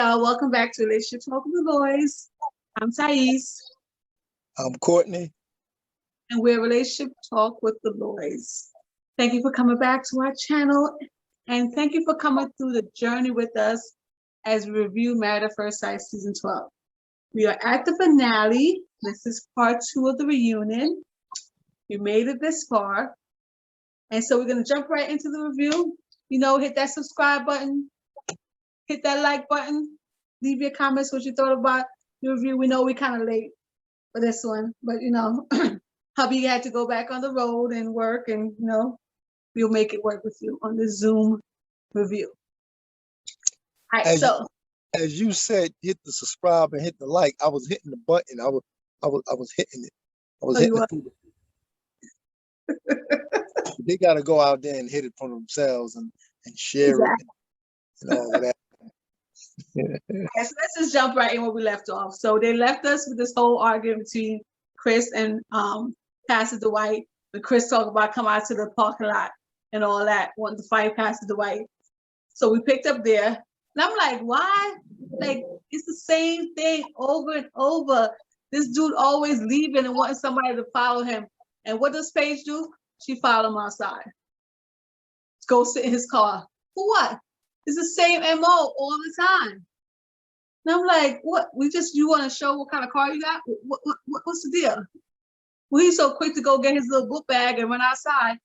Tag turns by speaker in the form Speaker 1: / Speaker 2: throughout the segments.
Speaker 1: y'all. Welcome back to Relationship Talk with the Boys. I'm Tyece,
Speaker 2: I'm Courtney.
Speaker 1: and we're Relationship Talk with the Boys. Thank you for coming back to our channel, and thank you for coming through the journey with us as we review Married at First Sight Season 12. We are at the finale. This is part 2 of the reunion. We made it this far, and so we're going to jump right into the review. Hit that subscribe button. Hit that like button. Leave your comments what you thought about the review. We know we're kind of late for this one, but hubby had to go back on the road and work, and we'll make it work with you on the Zoom review. All right,
Speaker 2: as you said, hit the subscribe and hit the like. I was hitting the button. I was hitting it. I was hitting it. They got to go out there and hit it for themselves and share it and all of that.
Speaker 1: Yeah, so let's just jump right in where we left off. So they left us with this whole argument between Chris and Pastor Dwight. But Chris talked about come out to the parking lot and all that, wanting to fight Pastor Dwight. So we picked up there, and I'm like, why? Like, it's the same thing over and over. This dude always leaving and wanting somebody to follow him. And what does Paige do? She followed him outside. Go sit in his car. For what? It's the same MO all the time. And I'm like, what? You want to show what kind of car you got? What's the deal? Well, he's so quick to go get his little book bag and run outside.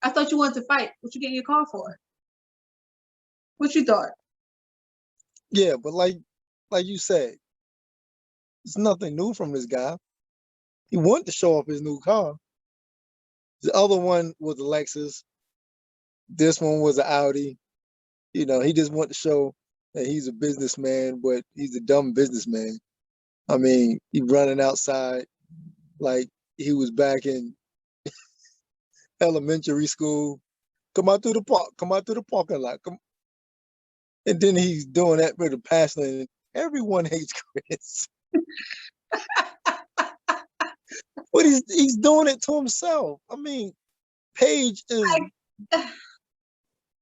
Speaker 1: I thought you wanted to fight. What you getting your car for? What you thought?
Speaker 2: Yeah, but like you said, it's nothing new from this guy. He wanted to show off his new car. The other one was a Lexus. This one was an Audi. He just wanted to show that he's a businessman, but he's a dumb businessman. I mean, he running outside like he was back in elementary school. Come out through the park. Come out through the parking lot. Come. And then he's doing that with a passion. And everyone hates Chris. But he's doing it to himself. I mean, Paige is.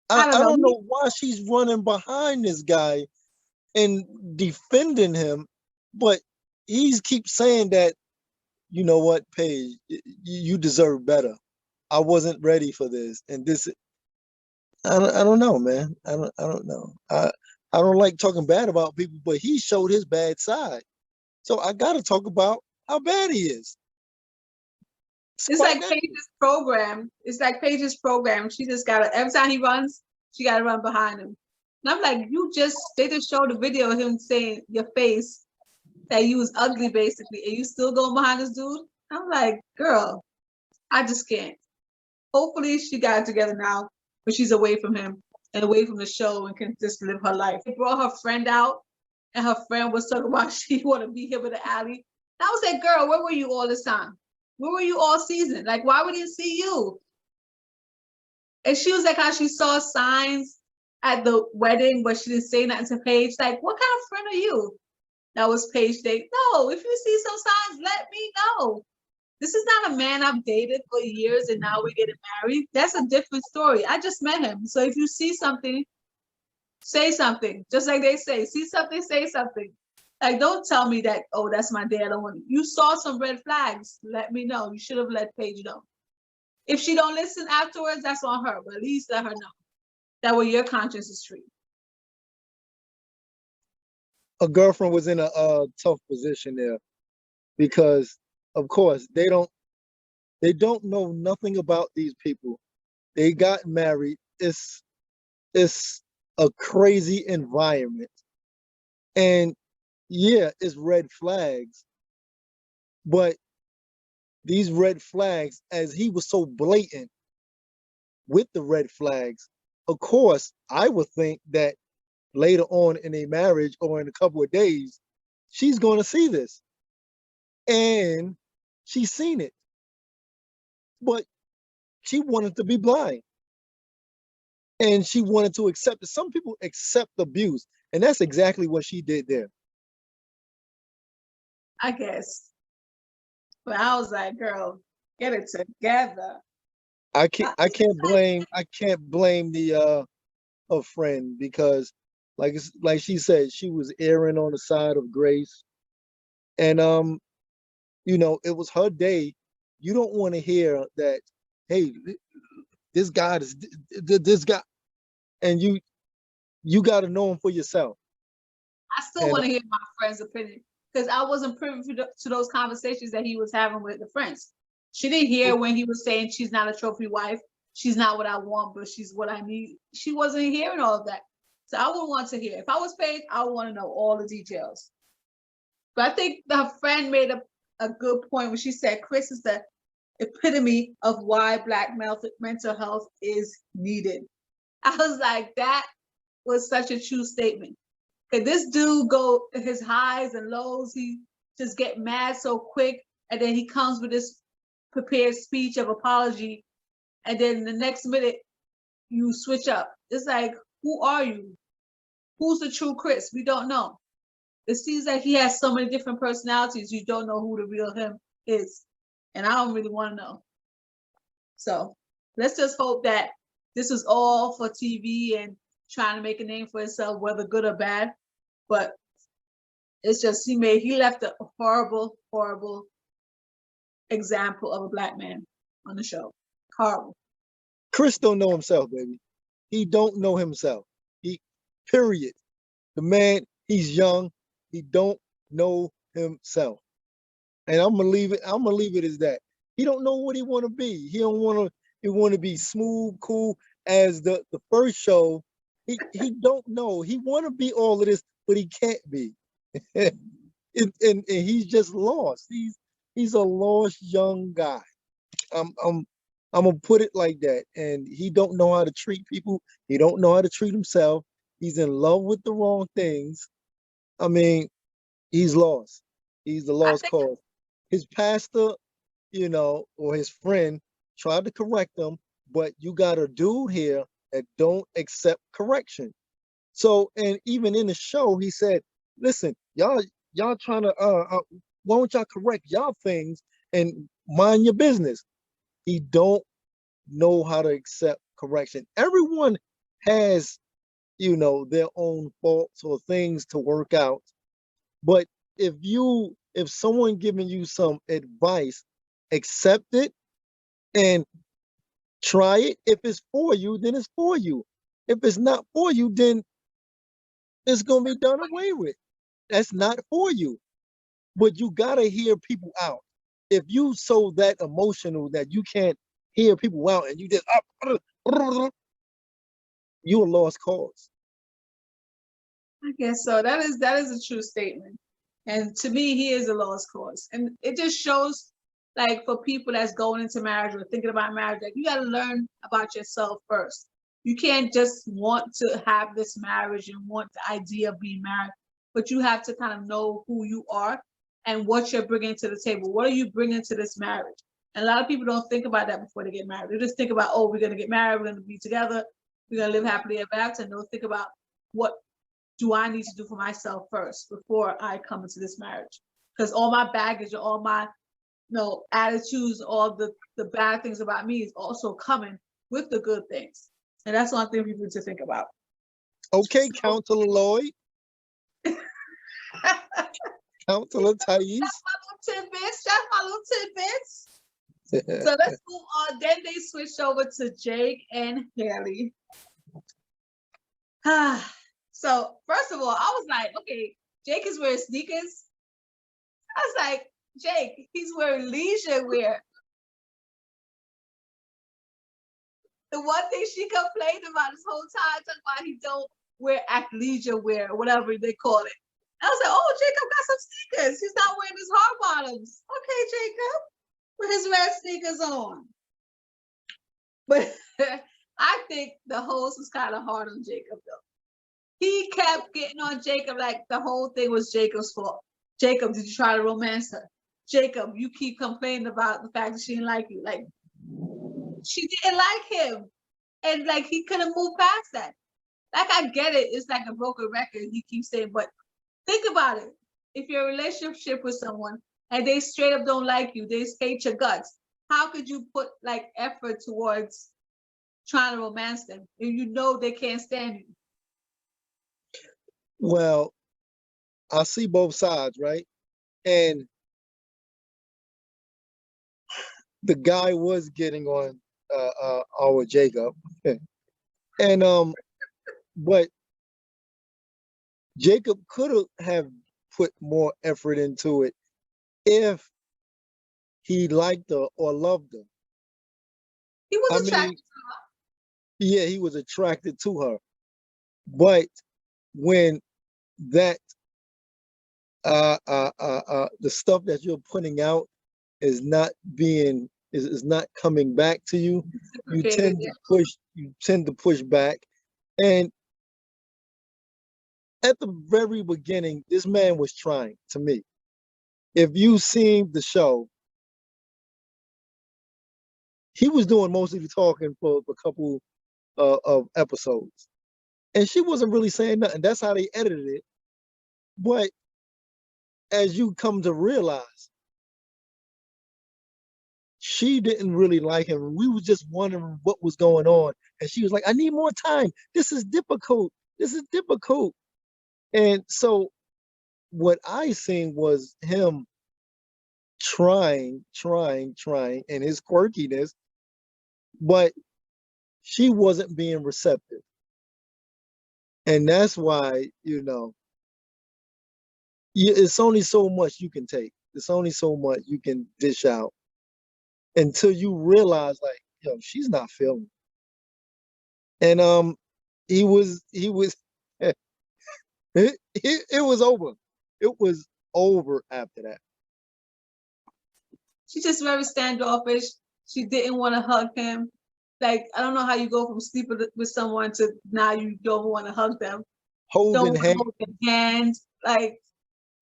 Speaker 2: I don't know why she's running behind this guy and defending him, but he keeps saying that, you know what, Paige, you deserve better. I wasn't ready for this, and this. I don't know, man. I don't know. I don't like talking bad about people, but he showed his bad side, so I got to talk about how bad he is.
Speaker 1: It's like Paige's program. It's like Paige's program. She just gotta, every time he runs, she gotta run behind him. And I'm like, they just showed a video of him saying your face that you was ugly basically, and you still going behind this dude. I'm like, girl, I just can't. Hopefully she got it together now, but she's away from him and away from the show and can just live her life. They brought her friend out, and her friend was talking about she want to be here with the alley. And I was like, girl, where were you all this time? Where were you all season? Like, why we didn't see you? And she was like how she saw signs at the wedding, but she didn't say nothing to Paige. Like, what kind of friend are you? That was Paige Day. No, if you see some signs, let me know. This is not a man I've dated for years and now we're getting married. That's a different story. I just met him. So if you see something, say something. Just like they say, see something, say something. Like, don't tell me that, oh, that's my dad. I don't want you saw some red flags. Let me know. You should have let Paige know. If she don't listen afterwards, that's on her. But at least let her know. That way your conscience is free.
Speaker 2: A girlfriend was in a tough position there because, of course, they don't know nothing about these people. They got married. It's a crazy environment, and yeah, it's red flags, but these red flags, as he was so blatant with the red flags, of course, I would think that later on in a marriage or in a couple of days, she's going to see this. And she's seen it. But she wanted to be blind. And she wanted to accept it. Some people accept abuse. And that's exactly what she did there.
Speaker 1: I guess. But I was like, girl, get it together.
Speaker 2: I can't blame the a friend, because like she said, she was erring on the side of grace. And it was her day. You don't want to hear that, hey, this guy is this guy, and you got to know him for yourself.
Speaker 1: I still want to hear my friend's opinion because I wasn't privy to those conversations that he was having with the friends. She didn't hear when he was saying she's not a trophy wife. She's not what I want, but she's what I need. She wasn't hearing all of that. So I would want to hear. If I was paid, I would want to know all the details. But I think her friend made a good point when she said Chris is the epitome of why Black mental health is needed. I was like, that was such a true statement. Because this dude go his highs and lows, he just get mad so quick, and then he comes with this prepared speech of apology, and then the next minute you switch up. It's like, who are you? Who's the true Chris? We don't know. It seems like he has so many different personalities, you don't know who the real him is. And I don't really want to know. So let's just hope that this is all for TV and trying to make a name for himself, whether good or bad. But it's just he left a horrible, horrible example of a Black man on the show. Horrible.
Speaker 2: Chris don't know himself, baby. He don't know himself. Period. The man, he's young. He don't know himself. And I'm gonna leave it as that. He don't know what he want to be. He want to be smooth, cool as the first show. He don't know. He want to be all of this, but he can't be. and he's just lost. He's a lost young guy. I'm gonna put it like that. And he don't know how to treat people. He don't know how to treat himself. He's in love with the wrong things. I mean, he's lost. He's the lost cause. His pastor, or his friend tried to correct him, but you got a dude here that don't accept correction. So, and even in the show, he said, listen, y'all trying to, why don't y'all correct y'all things and mind your business? He don't know how to accept correction. Everyone has, their own faults or things to work out. But if someone giving you some advice, accept it and try it. If it's for you, then it's for you. If it's not for you, then it's gonna be done away with. That's not for you. But you gotta hear people out. If you so that emotional that you can't hear people out and you just you a lost cause.
Speaker 1: I guess so. That is a true statement. And to me, he is a lost cause. And it just shows, like, for people that's going into marriage or thinking about marriage, like, you got to learn about yourself first. You can't just want to have this marriage and want the idea of being married, but you have to kind of know who you are and what you're bringing to the table. What are you bringing to this marriage? And a lot of people don't think about that before they get married. They just think about, oh, we're going to get married, we're going to be together, we're going to live happily ever after. And don't think about what do I need to do for myself first before I come into this marriage? Because all my baggage, all my attitudes, all the bad things about me is also coming with the good things. And that's one thing people need to think about.
Speaker 2: Okay, Counselor Lloyd. Counselor Tyece.
Speaker 1: That's my little tidbits. So let's move on. Then they switched over to Jake and Haley. So first of all, I was like, okay, Jake is wearing sneakers. I was like, Jake, he's wearing leisure wear. The one thing she complained about this whole time, talking about he don't wear athleisure wear or whatever they call it. I was like, oh, Jacob got some sneakers. He's not wearing his hard bottoms. Okay, Jacob, with his red sneakers on. But I think the host was kind of hard on Jacob, though. He kept getting on Jacob like the whole thing was Jacob's fault. Jacob, did you try to romance her? Jacob, you keep complaining about the fact that she didn't like you. Like, she didn't like him. And like, he couldn't move past that. Like, I get it. It's like a broken record. He keeps saying, but think about it. If you're in a relationship with someone and they straight up don't like you, they hate your guts, how could you put like effort towards trying to romance them if you know they can't stand you?
Speaker 2: Well, I see both sides, right? And the guy was getting on our Jacob, and but Jacob could have put more effort into it if he liked her or loved her.
Speaker 1: He
Speaker 2: I
Speaker 1: was
Speaker 2: mean,
Speaker 1: attracted.
Speaker 2: yeah, he was attracted to her, but when that the stuff that you're putting out is not being is not coming back to you,
Speaker 1: Reciprocated, yeah.
Speaker 2: you tend to push back. And at the very beginning, this man was trying to me. If you seen the show, he was doing most of the talking for a couple of episodes. And she wasn't really saying nothing. That's how they edited it. But as you come to realize, she didn't really like him. We was just wondering what was going on. And she was like, I need more time. This is difficult. This is difficult. And so what I seen was him trying, and his quirkiness, but she wasn't being receptive. And that's why, it's only so much you can take. It's only so much you can dish out until you realize, like, she's not feeling it. And he was it was over. It was over after that.
Speaker 1: She's just very standoffish. She didn't want to hug him. Like, I don't know how you go from sleeping with someone to now you don't want to hug them.
Speaker 2: Holding
Speaker 1: Don't
Speaker 2: hands.
Speaker 1: hold their hands. Like,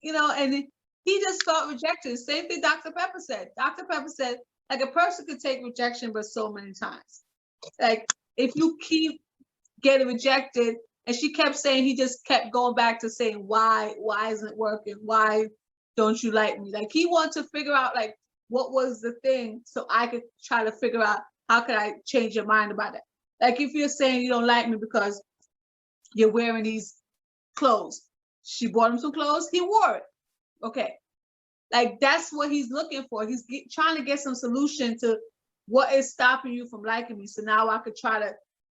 Speaker 1: and he just felt rejected. Same thing Dr. Pepper said. Dr. Pepper said, like, a person could take rejection, but so many times. Like, if you keep getting rejected, and she kept saying, he just kept going back to saying, why isn't it working? Why don't you like me? Like, he wanted to figure out, like, what was the thing so I could try to figure out how could I change your mind about it. Like, if you're saying you don't like me because you're wearing these clothes, she bought him some clothes, he wore it. Okay. Like, that's what he's looking for. He's trying to get some solution to what is stopping you from liking me. So now I could try to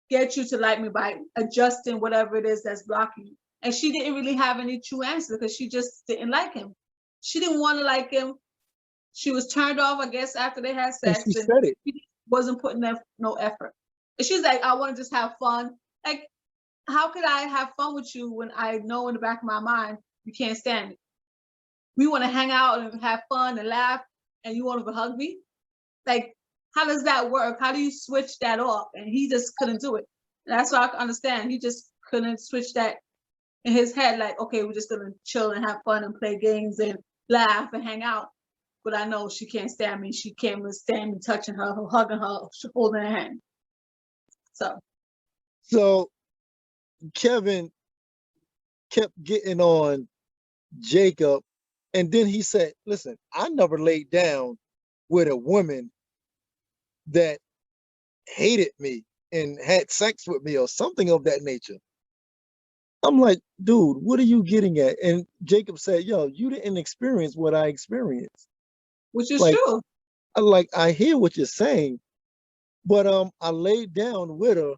Speaker 1: get you to like me by adjusting whatever it is that's blocking you. And she didn't really have any true answer because she just didn't like him. She didn't want to like him. She was turned off, I guess, after they had
Speaker 2: And
Speaker 1: sex,
Speaker 2: she
Speaker 1: and
Speaker 2: said it.
Speaker 1: she wasn't putting no effort. And she's like, I want to just have fun. Like, how could I have fun with you when I know in the back of my mind you can't stand me? We want to hang out and have fun and laugh, and you want to hug me? Like, how does that work? How do you switch that off? And he just couldn't do it. And that's why I can understand. He just couldn't switch that in his head. Like, okay, we're just gonna chill and have fun and play games and laugh and hang out. But I know she can't stand me. She can't stand me touching her, hugging her, holding her hand.
Speaker 2: So Kevin kept getting on Jacob, and then he said, listen, I never laid down with a woman that hated me and had sex with me or something of that nature. I'm like, dude, what are you getting at? And Jacob said, yo, you didn't experience what I experienced.
Speaker 1: Which is
Speaker 2: Like,
Speaker 1: true.
Speaker 2: I hear what you're saying, but I laid down with her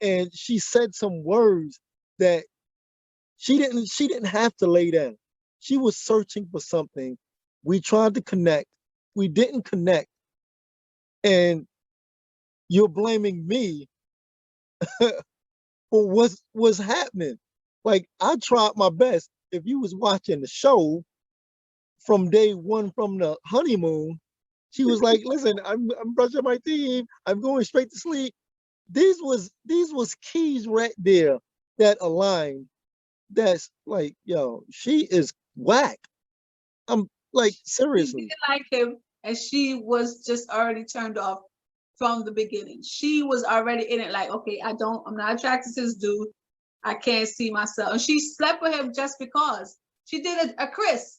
Speaker 2: and she said some words that she didn't have to lay down. She was searching for something. We tried to connect. We didn't connect. And you're blaming me for what's happening. Like, I tried my best. If you was watching the show from day one, from the honeymoon, she was like, listen, I'm brushing my teeth. I'm going straight to sleep. These was keys right there that aligned. That's like, yo, she is whack. I'm like, seriously.
Speaker 1: She didn't like him, and she was just already turned off from the beginning. She was already in it, like, okay, I'm not attracted to this dude. I can't see myself. And she slept with him just because. She did a Chris.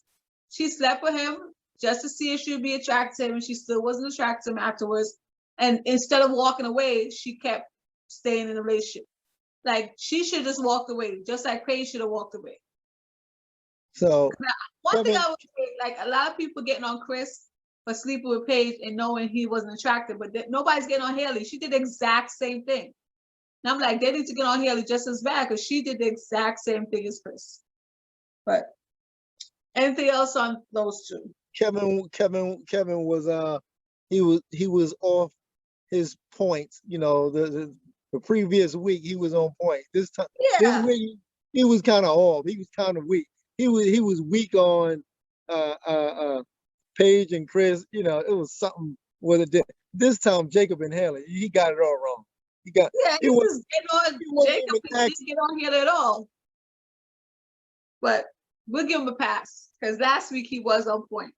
Speaker 1: She slept with him just to see if she would be attracted to him, and she still wasn't attracted to him afterwards. And instead of walking away, she kept staying in the relationship. Like, she should just walked away, just like Paige should have walked away.
Speaker 2: So
Speaker 1: Now, one thing
Speaker 2: Kevin,
Speaker 1: I would say, like a lot of people getting on Chris for sleeping with Paige and knowing he wasn't attractive, but nobody's getting on Haley. She did the exact same thing. And I'm like, they need to get on Haley just as bad because she did the exact same thing as Chris. But anything else on those two?
Speaker 2: Kevin was he was off his points. You know, the previous week he was on point. This
Speaker 1: Yeah,
Speaker 2: week he was kind of off. He was kind of weak. He was weak on uh uh uh Paige and Chris. You know, it was something with it. This time Jacob and Haley, he got it all wrong.
Speaker 1: yeah,
Speaker 2: He
Speaker 1: he's
Speaker 2: was
Speaker 1: just getting on
Speaker 2: he wasn't
Speaker 1: Jacob.
Speaker 2: even
Speaker 1: He
Speaker 2: asking.
Speaker 1: didn't get on here at all. But we'll give him a pass because last week he was on point.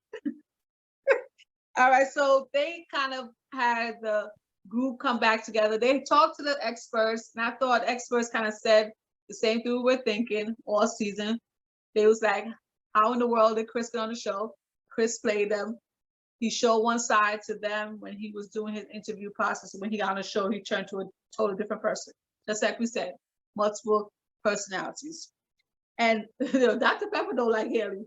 Speaker 1: All right, so they kind of had the group come back together. They talked to the experts, and I thought experts kind of said the same thing we were thinking all season. They was like, how in the world did Chris get on the show? Chris played them. He showed one side to them when he was doing his interview process. And when he got on the show, he turned to a totally different person. Just like we said, multiple personalities. And Dr. Pepper don't like Haley.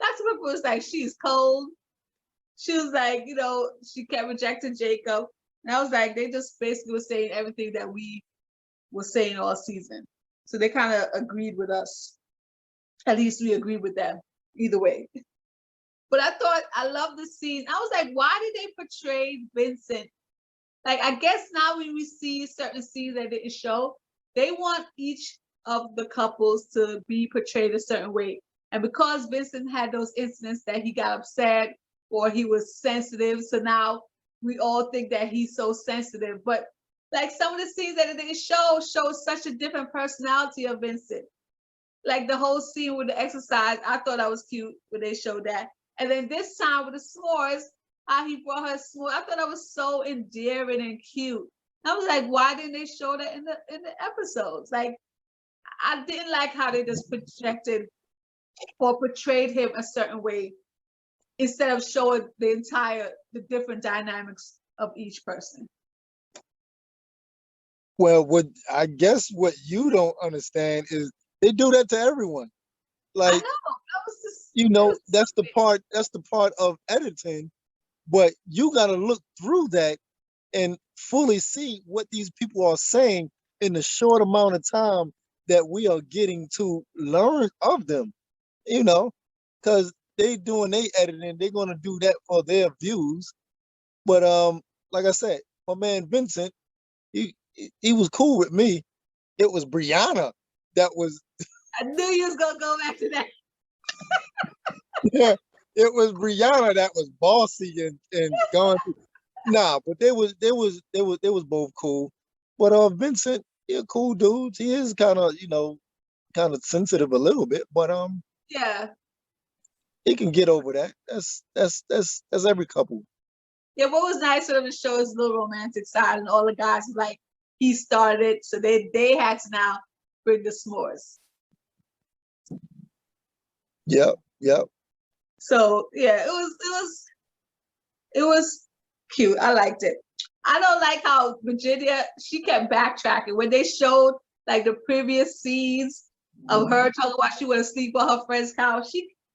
Speaker 1: Dr. Pepper was like, she's cold. She was like, she kept rejecting Jacob. And I was like, they just basically were saying everything that we were saying all season. So they kind of agreed with us. At least we agreed with them either way. But I love the scene. I was like, why did they portray Vincent? Like, I guess now when we see certain scenes that didn't show, they want each of the couples to be portrayed a certain way. And because Vincent had those incidents that he got upset or he was sensitive, so now we all think that he's so sensitive. But like some of the scenes that it didn't show such a different personality of Vincent. Like the whole scene with the exercise, I thought that was cute when they showed that. And then this time with the s'mores, how he brought her s'mores, I thought that was so endearing and cute. I was like, why didn't they show that in the episodes? Like, I didn't like how they just projected or portrayed him a certain way instead of showing the different dynamics of each person.
Speaker 2: Well, what you don't understand is they do that to everyone.
Speaker 1: I know
Speaker 2: Like,
Speaker 1: that was just
Speaker 2: that's the part of editing, but you got to look through that and fully see what these people are saying in the short amount of time that we are getting to learn of them, because they doing their editing, they're going to do that for their views. But like I said, my man Vincent, he was cool with me. It was Brianna that was
Speaker 1: I knew you was gonna go back to that.
Speaker 2: yeah, it was Brianna that was bossy and gone. Nah, but they was both cool. But Vincent, he a cool dude. He is kind of sensitive a little bit, but
Speaker 1: Yeah.
Speaker 2: he can get over that. That's every couple.
Speaker 1: Yeah, what was nice for them to show his little romantic side, and all the guys like he started it, so they had to now bring the s'mores.
Speaker 2: Yep.
Speaker 1: So yeah, it was cute. I liked it. I don't like how Virginia, she kept backtracking when they showed like the previous scenes of her talking about she would sleep on her friend's couch.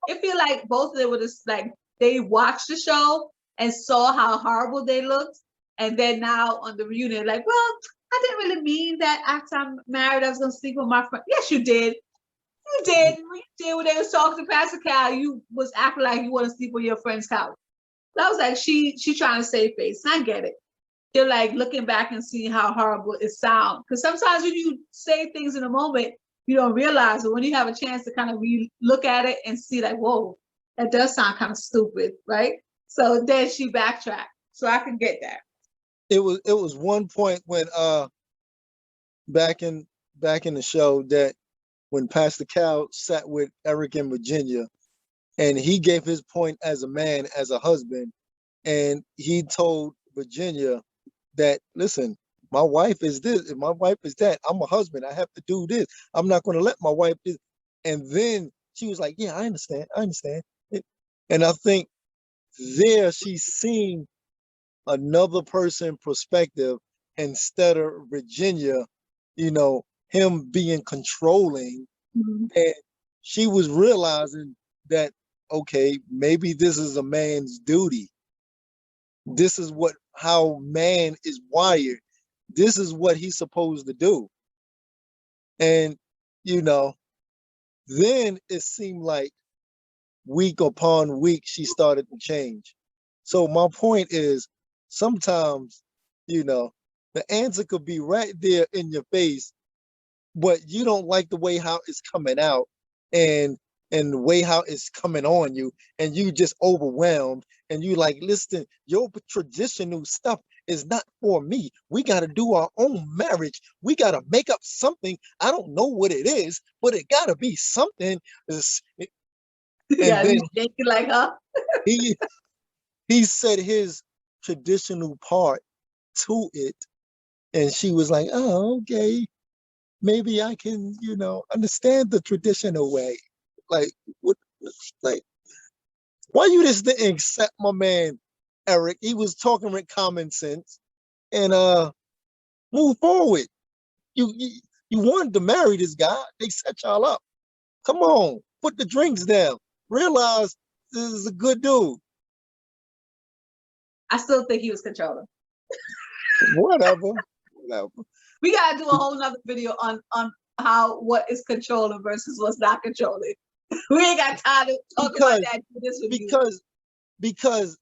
Speaker 1: It feel like both of them were just like they watched the show and saw how horrible they looked, and then now on the reunion, like, well, I didn't really mean that after I'm married I was gonna sleep with my friend. Yes, you did. You did. You did when they was talking to Pastor Cal, you was acting like you want to sleep on your friend's couch. I was like, she trying to save face. I get it. They're like looking back and seeing how horrible it sounds. Because sometimes when you say things in a moment, you don't realize it. When you have a chance to kind of look at it and see like, whoa, that does sound kind of stupid, right? So then she backtracked. So I can get that.
Speaker 2: It was one point when back in the show that when Pastor Cal sat with Eric and Virginia, and he gave his point as a man, as a husband, and he told Virginia that, listen, my wife is this, and my wife is that. I'm a husband. I have to do this. I'm not going to let my wife do. And then she was like, yeah, I understand. And I think there she's seeing another person perspective instead of Virginia, him being controlling.
Speaker 1: Mhm.
Speaker 2: And she was realizing that, okay, maybe this is a man's duty. This is how man is wired. This is what he's supposed to do. And, you know, then it seemed like week upon week, she started to change. So my point is, sometimes, you know, the answer could be right there in your face, but you don't like the way how it's coming out and the way how it's coming on you, and you just overwhelmed, and you like, listen, your traditional stuff is not for me. We got to do our own marriage. We got to make up something. I don't know what it is, but it got to be something. And
Speaker 1: Yeah,
Speaker 2: then
Speaker 1: like her.
Speaker 2: he said his traditional part to it, and she was like, oh, okay, maybe I can, you know, understand the traditional way. Like, what, like, why you just didn't accept my man Eric? He was talking with common sense and move forward. You wanted to marry this guy. They set y'all up. Come on, put the drinks down. Realize this is a good dude.
Speaker 1: I still think he was controlling.
Speaker 2: Whatever.
Speaker 1: We gotta do a whole nother video on what is controlling versus what's not controlling. We ain't got time to talk about that this
Speaker 2: because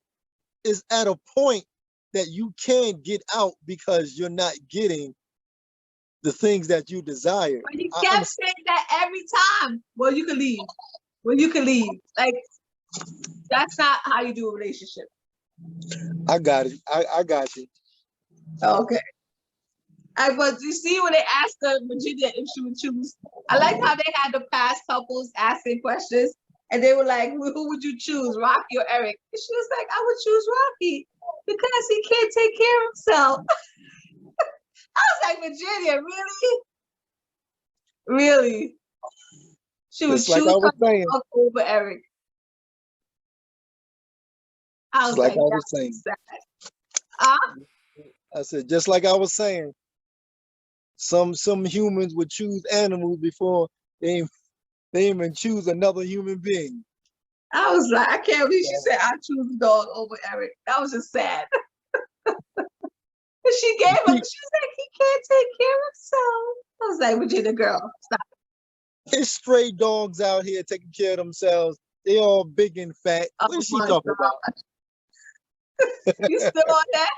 Speaker 2: it's at a point that you can't get out because you're not getting the things that you desire.
Speaker 1: But he kept saying that every time. Well, you can leave. Well, you can leave. Like, that's not how you do a relationship.
Speaker 2: I got it. I got you.
Speaker 1: Okay. But you see when they asked her, Virginia, if she would choose, I like how they had the past couples asking questions, and they were like, who would you choose, Rocky or Eric? And she was like, I would choose Rocky because he can't take care of himself. I was like, Virginia, really? Really? She would choose over Eric. I was like, I was saying.
Speaker 2: I said, just like I was saying, some humans would choose animals before they even choose another human being.
Speaker 1: I was like, I can't believe she said I choose the dog over Eric. That was just sad. She gave him, she was like, he can't take care of himself. I was like, Virginia, girl, stop.
Speaker 2: There's stray dogs out here taking care of themselves. They all big and fat. What is she talking about?
Speaker 1: You still on that?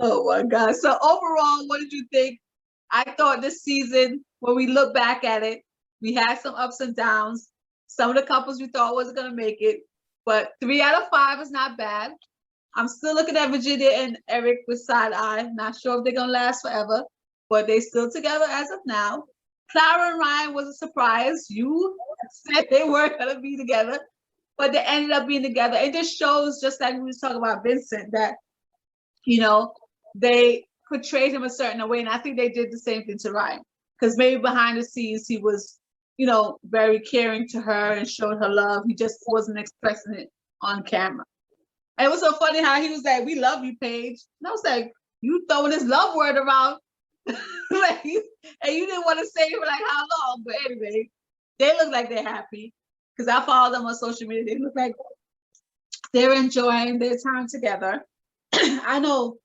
Speaker 1: Oh my God. So overall, what did you think? I thought this season, when we look back at it, we had some ups and downs. Some of the couples we thought wasn't going to make it, but 3 out of 5 is not bad. I'm still looking at Virginia and Eric with side eye. Not sure if they're going to last forever, but they're still together as of now. Clara and Ryan was a surprise. You said they weren't going to be together, but they ended up being together. It just shows, just like we was talking about Vincent, that, you know, they portrayed him a certain way. And I think they did the same thing to Ryan, because maybe behind the scenes, he was, you know, very caring to her and showed her love. He just wasn't expressing it on camera. And it was so funny how he was like, we love you, Paige. And I was like, you throwing this love word around. Like, and you didn't want to say it for like how long. But anyway, they look like they're happy, because I follow them on social media. They look like they're enjoying their time together. I know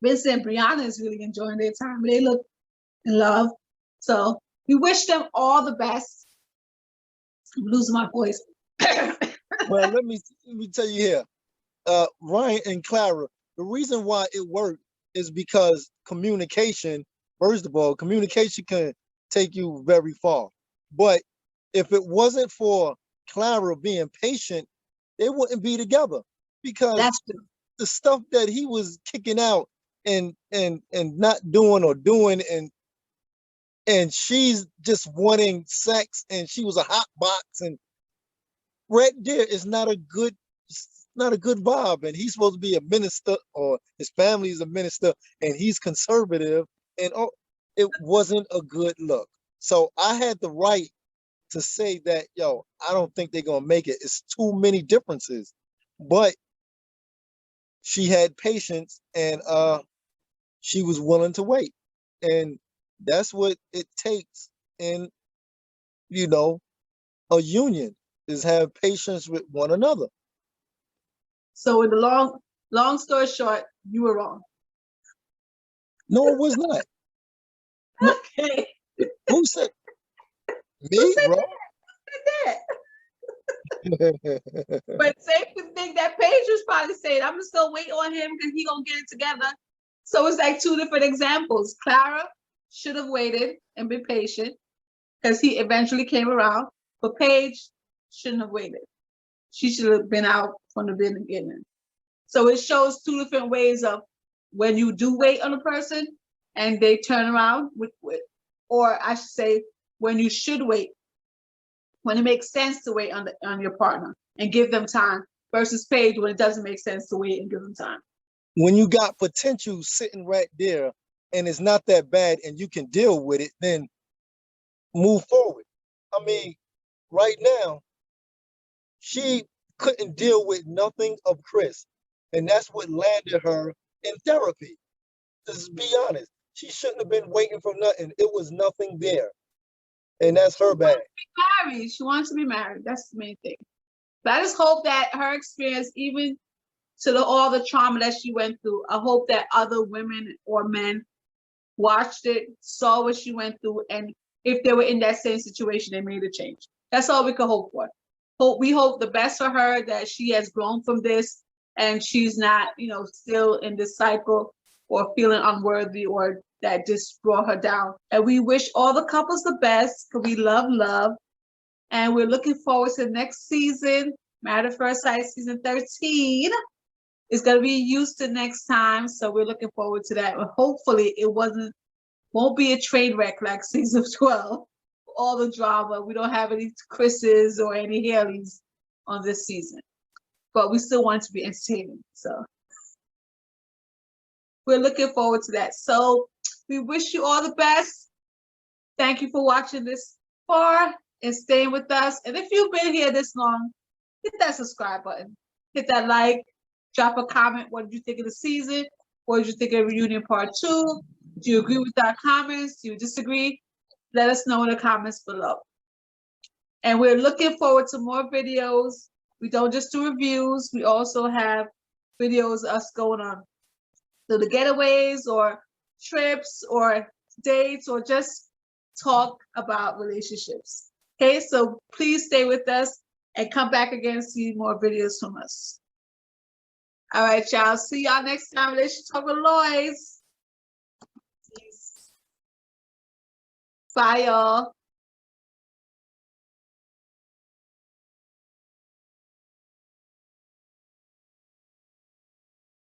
Speaker 1: Vincent and Brianna is really enjoying their time. They look in love. So we wish them all the best. I'm losing my voice.
Speaker 2: Well, let me tell you here. Ryan and Clara, the reason why it worked is because communication, first of all, communication can take you very far. But if it wasn't for Clara being patient, they wouldn't be together, because the stuff that he was kicking out and not doing or doing, and she's just wanting sex, and she was a hot box, and right there is not a good vibe. And he's supposed to be a minister, or his family is a minister, and he's conservative, and it wasn't a good look. So I had the right to say that, yo, I don't think they're gonna make it. It's too many differences. But she had patience, and she was willing to wait. And That's what it takes in, you know, a union, is have patience with one another.
Speaker 1: So in the long story short, you were wrong.
Speaker 2: No, it was not. No,
Speaker 1: Okay.
Speaker 2: who said
Speaker 1: Who
Speaker 2: me,
Speaker 1: said
Speaker 2: bro?
Speaker 1: that? But safe to think that Paige was probably saying, I'm just gonna wait on him because he gonna get it together. So it's like two different examples. Clara should have waited and been patient because he eventually came around, but Paige shouldn't have waited. She should have been out from the beginning. So it shows two different ways of when you do wait on a person and they turn around or I should say, when you should wait, when it makes sense to wait on your partner and give them time, versus Paige when it doesn't make sense to wait and give them time.
Speaker 2: When you got potential sitting right there and it's not that bad and you can deal with it, then move forward. I mean, right now, she couldn't deal with nothing of Chris. And that's what landed her in therapy. Just be honest. She shouldn't have been waiting for nothing. It was nothing there. And that's her bad.
Speaker 1: Married. She wants to be married. That's the main thing. But I just hope that her experience, even to all the trauma that she went through, I hope that other women or men watched it, saw what she went through, and if they were in that same situation, they made a change. That's all we can hope for. We hope the best for her, that she has grown from this and she's not, still in this cycle or feeling unworthy or that just brought her down. And we wish all the couples the best because we love. And we're looking forward to the next season, Married at First Sight season 13. It's going to be Houston next time. So we're looking forward to that. And hopefully it won't be a train wreck like season 12. All the drama. We don't have any Chris's or any Haleys on this season. But we still want it to be entertaining. So we're looking forward to that. So we wish you all the best. Thank you for watching this far and staying with us. And if you've been here this long, hit that subscribe button. Hit that like. Drop a comment. What did you think of the season? What did you think of Reunion Part 2? Do you agree with our comments? Do you disagree? Let us know in the comments below. And we're looking forward to more videos. We don't just do reviews. We also have videos of us going on to the getaways or trips or dates or just talk about relationships. Okay, so please stay with us and come back again and see more videos from us. All right, y'all. See y'all next time. Relationship Talk with Lois. Bye, y'all.